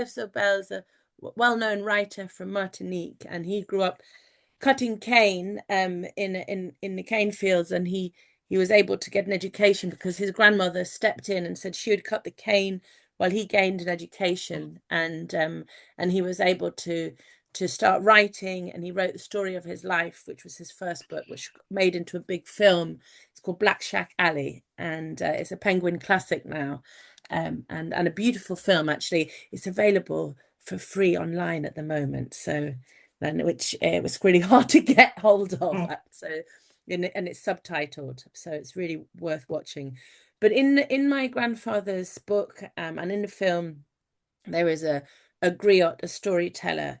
Zobel's a well-known writer from Martinique, and he grew up cutting cane in the cane fields, and he was able to get an education because his grandmother stepped in and said she would cut the cane while he gained an education, and he was able to start writing, and he wrote the story of his life, which was his first book, which made into a big film. It's called Black Shack Alley, and it's a Penguin classic now, and a beautiful film actually. It's available for free online at the moment, so and which it was really hard to get hold of. So and it's subtitled, so it's really worth watching. But in my grandfather's book, and in the film, there is a griot, a storyteller.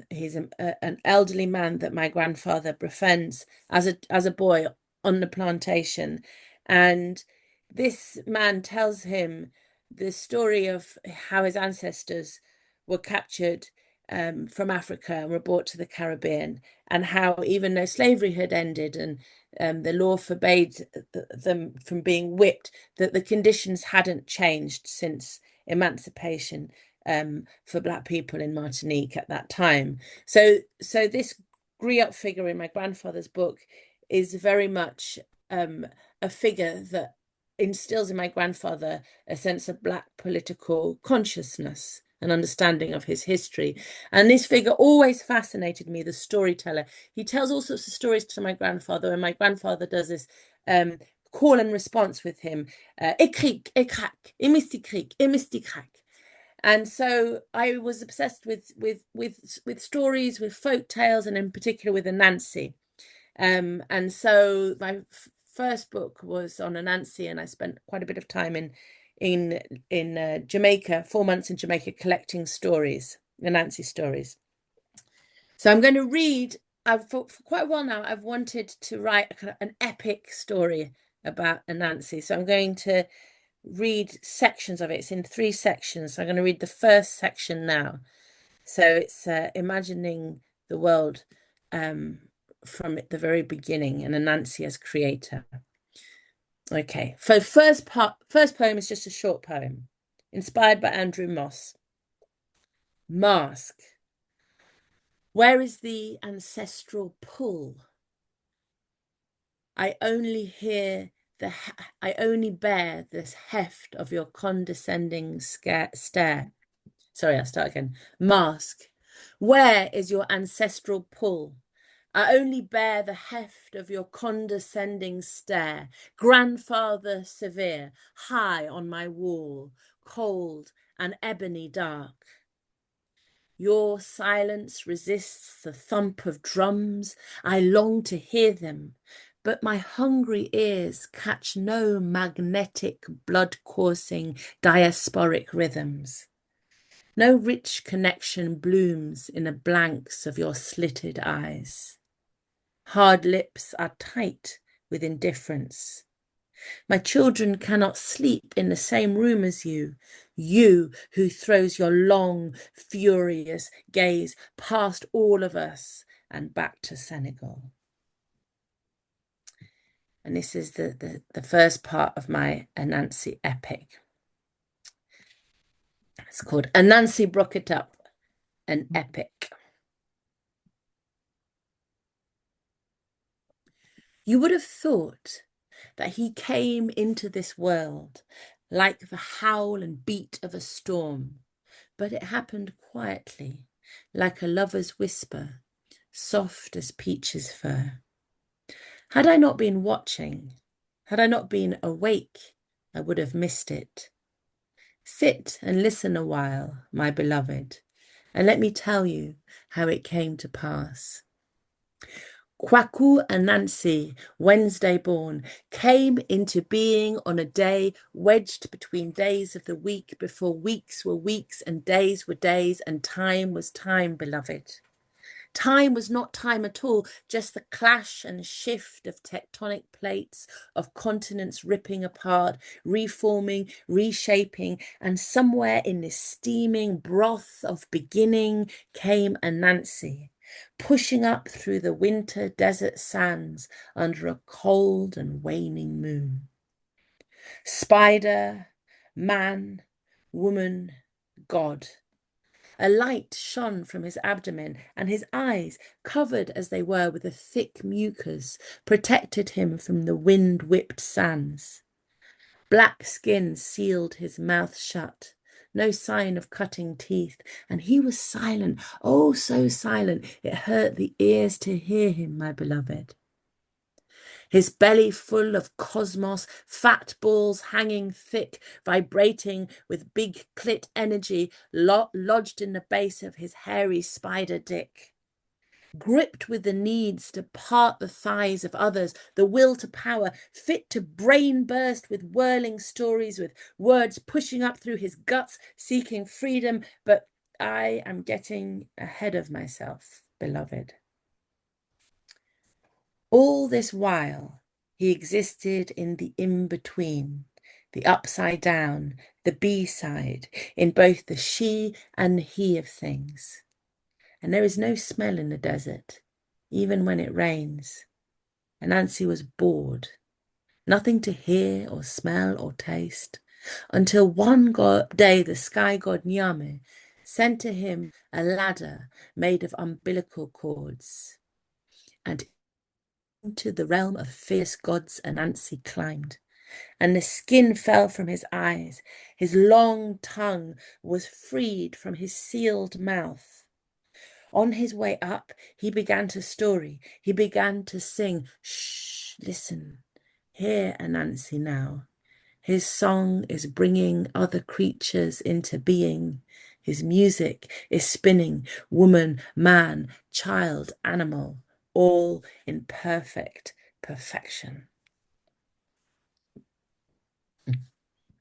He's an elderly man that my grandfather befriends as a boy on the plantation, and this man tells him the story of how his ancestors were captured from Africa and were brought to the Caribbean, and how even though slavery had ended and the law forbade them from being whipped, that the conditions hadn't changed since emancipation for Black people in Martinique at that time. So this griot figure in my grandfather's book is very much a figure that instills in my grandfather a sense of Black political consciousness and understanding of his history. And this figure always fascinated me, the storyteller. He tells all sorts of stories to my grandfather, and my grandfather does this call and response with him. Ekrik, ekrak, emistikrik, emistikrak. And so I was obsessed with stories, with folk tales, and in particular with Anansi. And so my first book was on Anansi, and I spent quite a bit of time in Jamaica, 4 months in Jamaica, collecting stories, Anansi stories. So I'm going to read. For quite a while now, I've wanted to write an epic story about Anansi. So I'm going to read sections of it. It's in 3 sections. So I'm going to read the first section now. So it's imagining the world from the very beginning, and Anansi as creator. Okay, so first poem is just a short poem, inspired by Andrew Moss. Mask. Where is the ancestral pull? I only bear this heft of your condescending stare. Sorry, I'll start again. Mask. Where is your ancestral pull? I only bear the heft of your condescending stare, grandfather severe, high on my wall, cold and ebony dark. Your silence resists the thump of drums. I long to hear them, but my hungry ears catch no magnetic, blood-coursing, diasporic rhythms. No rich connection blooms in the blanks of your slitted eyes. Hard lips are tight with indifference. My children cannot sleep in the same room as you who throws your long, furious gaze past all of us and back to Senegal. And this is the first part of my Anansi epic. It's called Anansi Broke It Up, an epic. You would have thought that he came into this world like the howl and beat of a storm, but it happened quietly, like a lover's whisper, soft as peach's fur. Had I not been watching, had I not been awake, I would have missed it. Sit and listen a while, my beloved, and let me tell you how it came to pass. Kwaku Anansi, Wednesday born, came into being on a day wedged between days of the week before weeks were weeks and days were days and time was time, beloved. Time was not time at all, just the clash and shift of tectonic plates, of continents ripping apart, reforming, reshaping, and somewhere in this steaming broth of beginning came Anansi, pushing up through the winter desert sands under a cold and waning moon. Spider, man, woman, God, A light shone from his abdomen, and his eyes, covered as they were with a thick mucus, protected him from the wind-whipped sands. Black skin sealed his mouth shut, no sign of cutting teeth, and he was silent, oh, so silent, it hurt the ears to hear him, my beloved. His belly full of cosmos, fat balls hanging thick, vibrating with big clit energy, lodged in the base of his hairy spider dick. Gripped with the needs to part the thighs of others, the will to power, fit to brain burst with whirling stories, with words pushing up through his guts, seeking freedom. But I am getting ahead of myself, beloved. All this while, he existed in the in-between, the upside down, the B-side, in both the she and the he of things. And there is no smell in the desert, even when it rains. Anansi was bored, nothing to hear or smell or taste, until one day the sky god Nyame sent to him a ladder made of umbilical cords, and into the realm of fierce gods Anansi climbed, and the skin fell from his eyes. His long tongue was freed from his sealed mouth. On his way up, he began to story. He began to sing. Shh, listen. Hear Anansi now. His song is bringing other creatures into being. His music is spinning woman, man, child, animal, all in perfect perfection.